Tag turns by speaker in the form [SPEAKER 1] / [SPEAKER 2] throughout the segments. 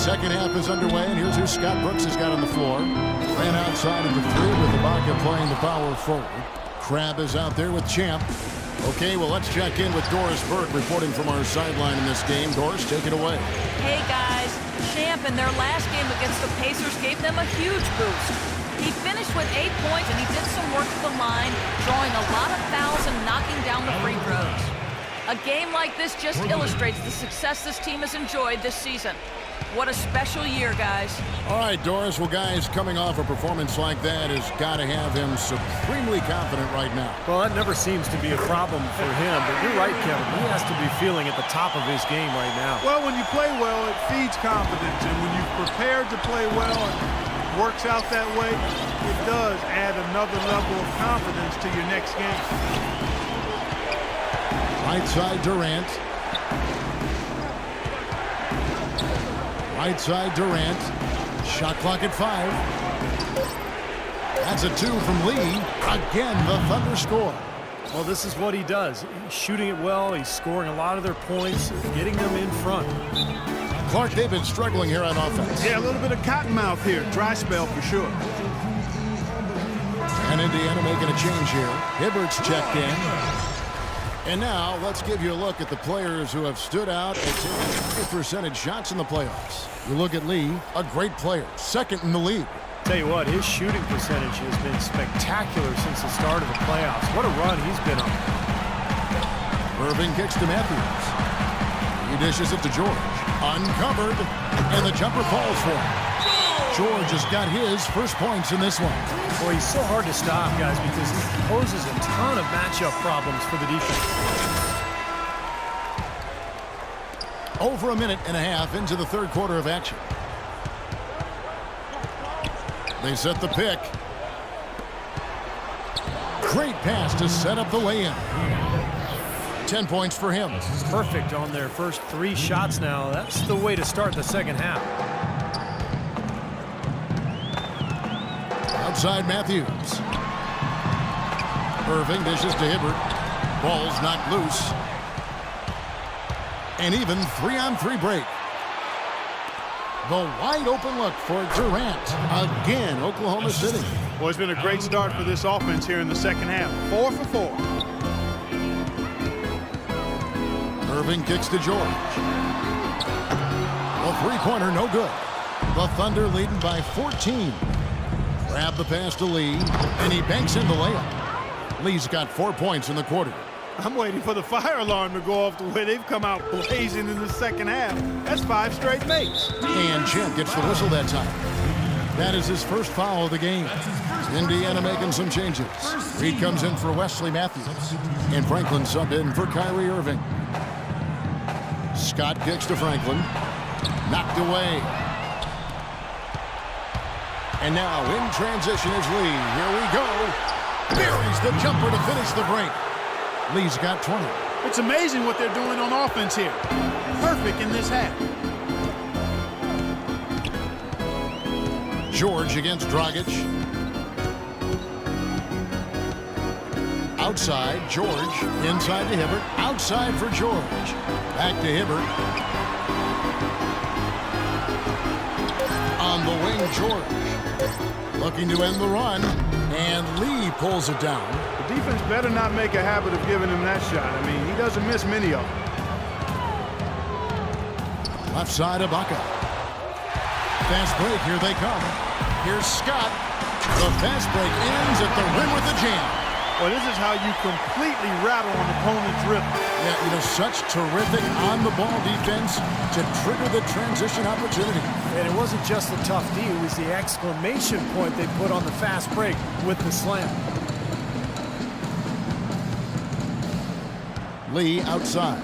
[SPEAKER 1] second half is underway, and here's who Scott Brooks has got on the floor. Ran outside of the three with Ibaka playing the power forward. Crabbe is out there with Champ. Okay, well, let's check in with Doris Burke reporting from our sideline in this game. Doris, take it away.
[SPEAKER 2] Hey, guys. Champ in their last game against the Pacers gave them a huge boost. He finished with 8 points, and he did some work at the line, drawing a lot of fouls and knocking down the free throws. A game like this just illustrates the success this team has enjoyed this season. What a special year, guys.
[SPEAKER 1] All right, Doris. Well, guys, coming off a performance like that has got to have him supremely confident right now.
[SPEAKER 3] Well, that never seems to be a problem for him, but you're right, Kevin. He has to be feeling at the top of his game right now.
[SPEAKER 4] Well, when you play well, it feeds confidence, and when you've prepared to play well and works out that way, it does add another level of confidence to your next game.
[SPEAKER 1] Right side, Durant. Right side, Durant. Shot clock at 5. That's a 2 from Lee. Again, the Thunder score.
[SPEAKER 3] Well, this is what he does. He's shooting it well. He's scoring a lot of their points, getting them in front.
[SPEAKER 1] Clark, they've been struggling here on offense.
[SPEAKER 4] Yeah, a little bit of cottonmouth here. Dry spell for sure.
[SPEAKER 1] And Indiana making a change here. Hibbert's checked in. And now let's give you a look at the players who have stood out and taken high percentage shots in the playoffs. You look at Lee, a great player, second in the league.
[SPEAKER 3] Tell you what, his shooting percentage has been spectacular since the start of the playoffs. What a run he's been on.
[SPEAKER 1] Irving kicks to Matthews. He dishes it to George. Uncovered, and the jumper falls for him. George has got his first points in this one.
[SPEAKER 3] Boy, he's so hard to stop, guys, because he poses a ton of matchup problems for the defense.
[SPEAKER 1] Over a minute and a half into the third quarter of action. They set the pick. Great pass to set up the lay-in. 10 points for him.
[SPEAKER 3] Perfect on their first 3 shots now. That's the way to start the second half.
[SPEAKER 1] Outside Matthews. Irving dishes to Hibbert. Ball's knocked loose. And even 3-on-3 break. The wide open look for Durant. Again, Oklahoma City.
[SPEAKER 4] Well, it's been a great start for this offense here in the second half. 4 for 4.
[SPEAKER 1] Irving kicks to George. A three-pointer, no good. The Thunder leading by 14. Grab the pass to Lee, and he banks in the layup. Lee's got 4 points in the quarter.
[SPEAKER 4] I'm waiting for the fire alarm to go off the way they've come out blazing in the second half. That's 5 straight makes.
[SPEAKER 1] And Champ gets the whistle that time. That is his first foul of the game. Indiana making some changes. Reed comes in for Wesley Matthews. And Franklin subbed in for Kyrie Irving. Scott kicks to Franklin. Knocked away. And now in transition is Lee. Here we go. Buries the jumper to finish the break. Lee's got 20.
[SPEAKER 4] It's amazing what they're doing on offense here. Perfect in this half.
[SPEAKER 1] George against Dragic. Outside, George. Inside to Hibbert. Outside for George. Back to Hibbert. On the wing, George. Looking to end the run. And Lee pulls it down.
[SPEAKER 4] The defense better not make a habit of giving him that shot. I mean, he doesn't miss many of them.
[SPEAKER 1] Left side, Ibaka. Fast break, here they come. Here's Scott. The fast break ends at the rim with a jam.
[SPEAKER 4] Well, this is how you completely rattle an opponent's rhythm.
[SPEAKER 1] Yeah, you know, such terrific on-the-ball defense to trigger the transition opportunity.
[SPEAKER 3] And it wasn't just the tough D, it was the exclamation point they put on the fast break with the slam.
[SPEAKER 1] Lee outside.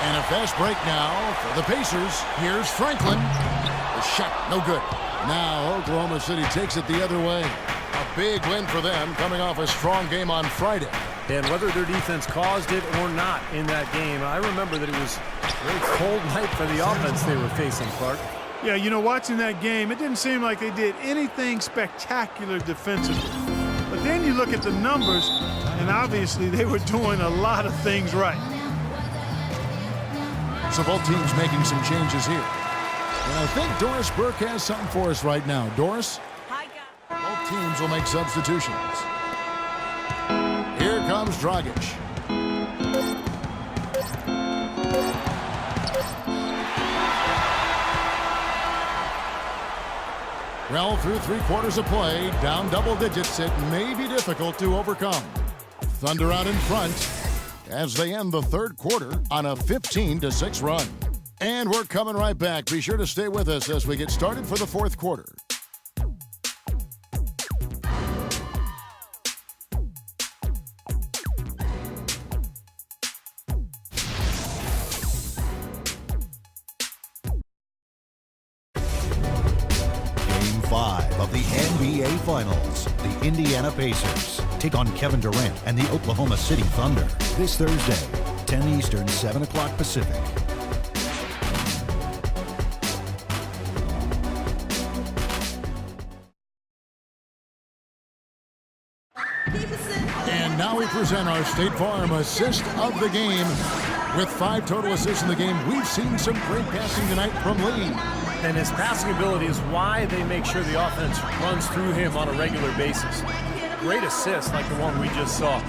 [SPEAKER 1] And a fast break now for the Pacers. Here's Franklin. The shot, no good. Now Oklahoma City takes it the other way. A big win for them coming off a strong game on Friday.
[SPEAKER 3] And whether their defense caused it or not in that game, I remember that it was a very cold night for the offense they were facing, Clark.
[SPEAKER 4] Yeah, you know, watching that game, it didn't seem like they did anything spectacular defensively. But then you look at the numbers, and obviously they were doing a lot of things right.
[SPEAKER 1] So both teams making some changes here. And I think Doris Burke has something for us right now. Doris?
[SPEAKER 2] Hi, guys.
[SPEAKER 1] Both teams will make substitutions. Here comes Dragic. Well, through 3/4 of play, down double digits, it may be difficult to overcome. Thunder out in front as they end the third quarter on a 15-6 run. And we're coming right back. Be sure to stay with us as we get started for the fourth quarter.
[SPEAKER 5] Game 5 of the NBA Finals. The Indiana Pacers take on Kevin Durant and the Oklahoma City Thunder this Thursday, 10 Eastern, 7 o'clock Pacific.
[SPEAKER 1] And now we present our State Farm assist of the game. With 5 total assists in the game, we've seen some great passing tonight from Lee.
[SPEAKER 3] And his passing ability is why they make sure the offense runs through him on a regular basis. Great assist like the one we just saw.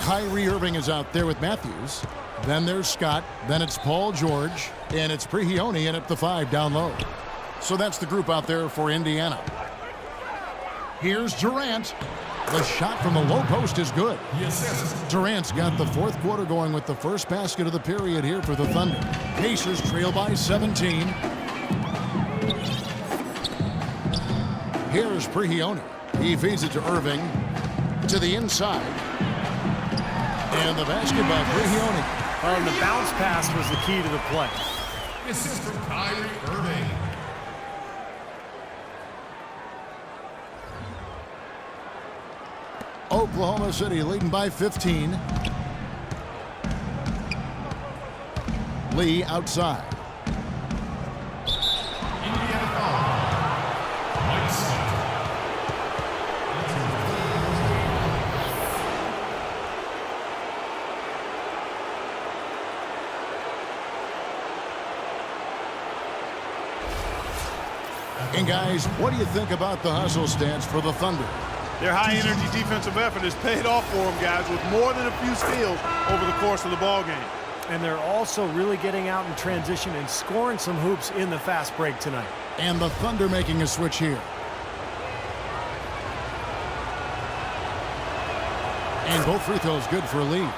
[SPEAKER 1] Kyrie Irving is out there with Matthews. Then there's Scott. Then it's Paul George. And it's Prigioni in at the 5 down low. So that's the group out there for Indiana. Here's Durant. The shot from the low post is good. Durant's got the fourth quarter going with the first basket of the period here for the Thunder. Pacers trail by 17. Here's Prigioni. He feeds it to Irving. To the inside. And the basket by Prigioni.
[SPEAKER 3] Well, and the bounce pass was the key to the play.
[SPEAKER 6] This is from Kyrie Irving.
[SPEAKER 1] Oklahoma City leading by 15. Lee outside.
[SPEAKER 6] Indiana foul. Whiteside.
[SPEAKER 1] And guys, what do you think about the hustle stance for the Thunder?
[SPEAKER 4] Their high-energy defensive effort has paid off for them, guys, with more than a few steals over the course of the ball game.
[SPEAKER 3] And they're also really getting out in transition and scoring some hoops in the fast break tonight.
[SPEAKER 1] And the Thunder making a switch here. And both free throws good for Lee.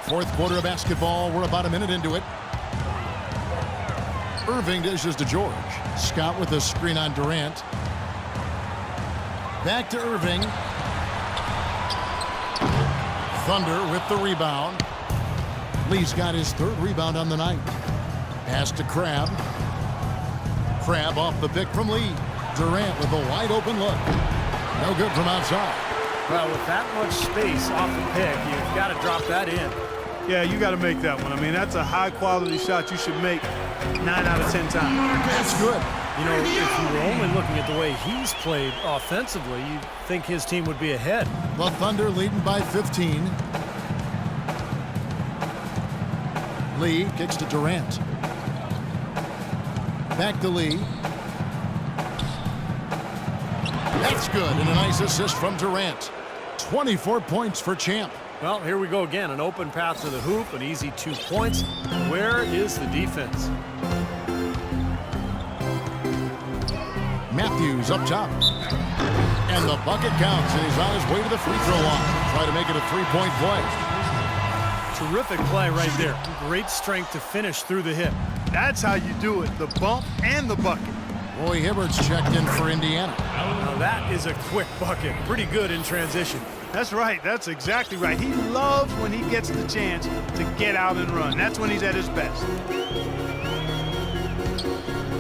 [SPEAKER 1] Fourth quarter of basketball. We're about a minute into it. Irving dishes to George. Scott with a screen on Durant. Back to Irving. Thunder with the rebound. Lee's got his third rebound on the night. Pass to Crabbe. Crabbe off the pick from Lee. Durant with a wide open look. No good from outside.
[SPEAKER 3] Well, with that much space off the pick, you've got to drop that in.
[SPEAKER 4] Yeah, you got to make that one. I mean, that's a high-quality shot you should make 9 out of 10 times.
[SPEAKER 1] That's good.
[SPEAKER 3] You know, if you were only looking at the way he's played offensively, you'd think his team would be ahead.
[SPEAKER 1] The Thunder leading by 15. Lee kicks to Durant. Back to Lee. That's good, and a nice assist from Durant. 24 points for Champ.
[SPEAKER 3] Well, here we go again. An open path to the hoop, an easy 2 points. Where is the defense?
[SPEAKER 1] Matthews up top. And the bucket counts, and he's on his way to the free throw line. Try to make it a 3-point play.
[SPEAKER 3] Terrific play right there. Great strength to finish through the hip.
[SPEAKER 4] That's how you do it, the bump and the bucket.
[SPEAKER 1] Roy Hibbert's checked in for Indiana.
[SPEAKER 3] Now that is a quick bucket. Pretty good in transition.
[SPEAKER 4] That's right. That's exactly right. He loves when he gets the chance to get out and run. That's when he's at his best.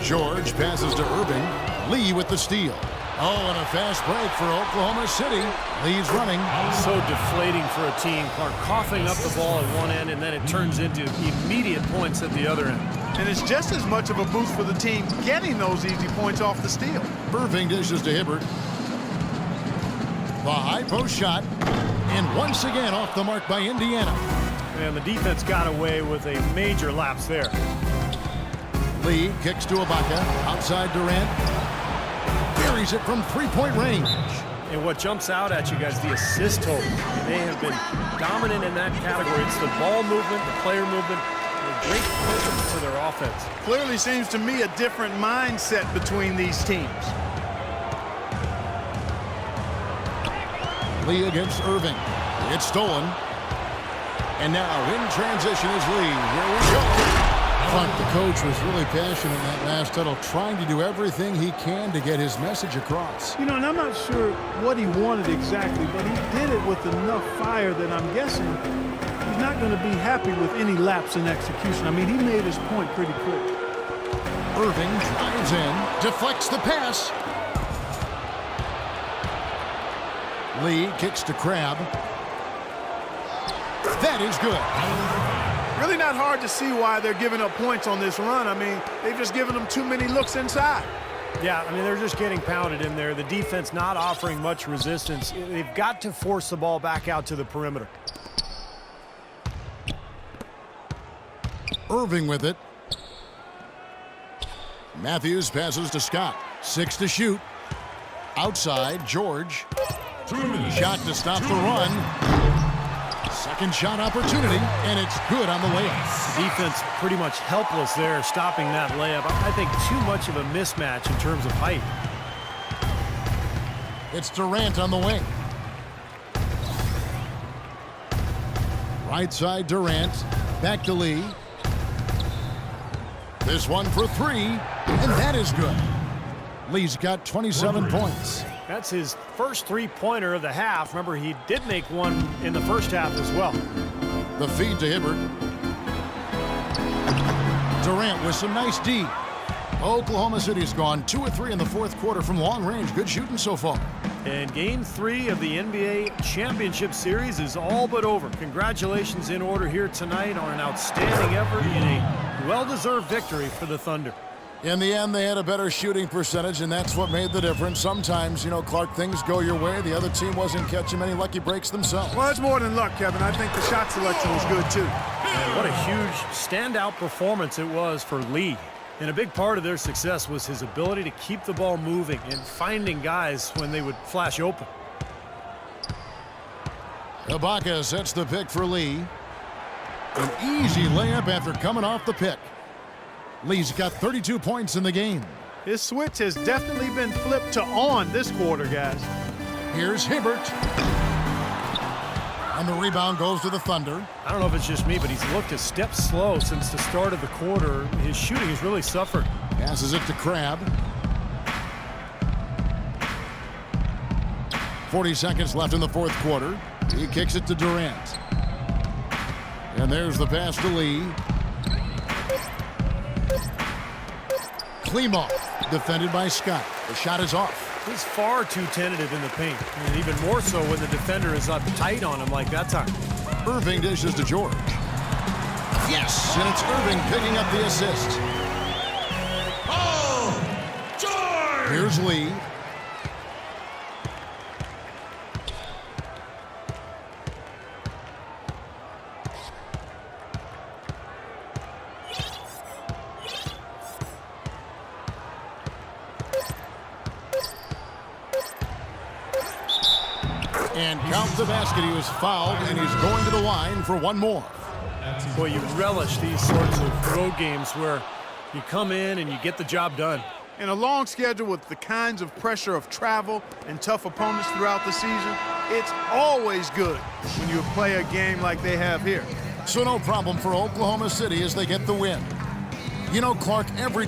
[SPEAKER 1] George passes to Irving. Lee with the steal. Oh, and a fast break for Oklahoma City. Lee's running.
[SPEAKER 3] So deflating for a team. Clark coughing up the ball at one end, and then it turns into immediate points at the other end.
[SPEAKER 4] And it's just as much of a boost for the team getting those easy points off the steal.
[SPEAKER 1] Irving dishes to Hibbert. The high post shot. And once again off the mark by Indiana.
[SPEAKER 3] And the defense got away with a major lapse there.
[SPEAKER 1] Lee kicks to Ibaka. Outside Durant. Buries it from three-point range.
[SPEAKER 3] And what jumps out at you guys, the assist total. They have been dominant in that category. It's the ball movement, the player movement, and a great rhythm to their offense.
[SPEAKER 4] Clearly seems to me a different mindset between these teams.
[SPEAKER 1] Lee against Irving. It's stolen. And now in transition is Lee. Here we go. Clark, the coach, was really passionate in that last huddle, trying to do everything he can to get his message across.
[SPEAKER 4] You know, and I'm not sure what he wanted exactly, but he did it with enough fire that I'm guessing he's not going to be happy with any lapse in execution. I mean, he made his point pretty quick.
[SPEAKER 1] Irving drives in, deflects the pass. Lee kicks to Crabbe. That is good.
[SPEAKER 4] Really not hard to see why they're giving up points on this run. I mean, they've just given them too many looks inside.
[SPEAKER 3] Yeah, I mean, they're just getting pounded in there. The defense not offering much resistance. They've got to force the ball back out to the perimeter.
[SPEAKER 1] Irving with it. Matthews passes to Scott. 6 to shoot. Outside, George. Shot to stop the run. Second shot opportunity, and it's good on the layup.
[SPEAKER 3] Defense pretty much helpless there, stopping that layup. I think too much of a mismatch in terms of height.
[SPEAKER 1] It's Durant on the wing. Right side, Durant. Back to Lee. This one for three, and that is good. Lee's got 27 points.
[SPEAKER 3] That's his first three-pointer of the half. Remember, he did make one in the first half as well.
[SPEAKER 1] The feed to Hibbert. Durant with some nice D. Oklahoma City's gone 2 of 3 in the fourth quarter from long range. Good shooting so far.
[SPEAKER 3] And Game 3 of the NBA Championship Series is all but over. Congratulations in order here tonight on an outstanding effort in a well-deserved victory for the Thunder.
[SPEAKER 1] In the end, they had a better shooting percentage, and that's what made the difference. Sometimes, you know, Clark, things go your way. The other team wasn't catching many lucky breaks themselves.
[SPEAKER 4] Well, it's more than luck, Kevin. I think the shot selection was good, too.
[SPEAKER 3] And what a huge standout performance it was for Lee. And a big part of their success was his ability to keep the ball moving and finding guys when they would flash open.
[SPEAKER 1] Ibaka sets the pick for Lee. An easy layup after coming off the pick. Lee's got 32 points in the game.
[SPEAKER 4] His switch has definitely been flipped to on this quarter, guys.
[SPEAKER 1] Here's Hibbert. And the rebound goes to the Thunder.
[SPEAKER 3] I don't know if it's just me, but he's looked a step slow since the start of the quarter. His shooting has really suffered.
[SPEAKER 1] Passes it to Crabbe. 40 seconds left in the fourth quarter. He kicks it to Durant. And there's the pass to Lee. Klimov, defended by Scott. The shot is off.
[SPEAKER 3] He's far too tentative in the paint, and even more so when the defender is up tight on him like that time.
[SPEAKER 1] Irving dishes to George. Yes, and it's Irving picking up the assist.
[SPEAKER 6] Oh, George!
[SPEAKER 1] Here's Lee. And count the basket. He was fouled, and he's going to the line for one more.
[SPEAKER 3] Boy, you relish these sorts of road games where you come in and you get the job done.
[SPEAKER 4] In a long schedule with the kinds of pressure of travel and tough opponents throughout the season, it's always good when you play a game like they have here.
[SPEAKER 1] So no problem for Oklahoma City as they get the win. You know, Clark, every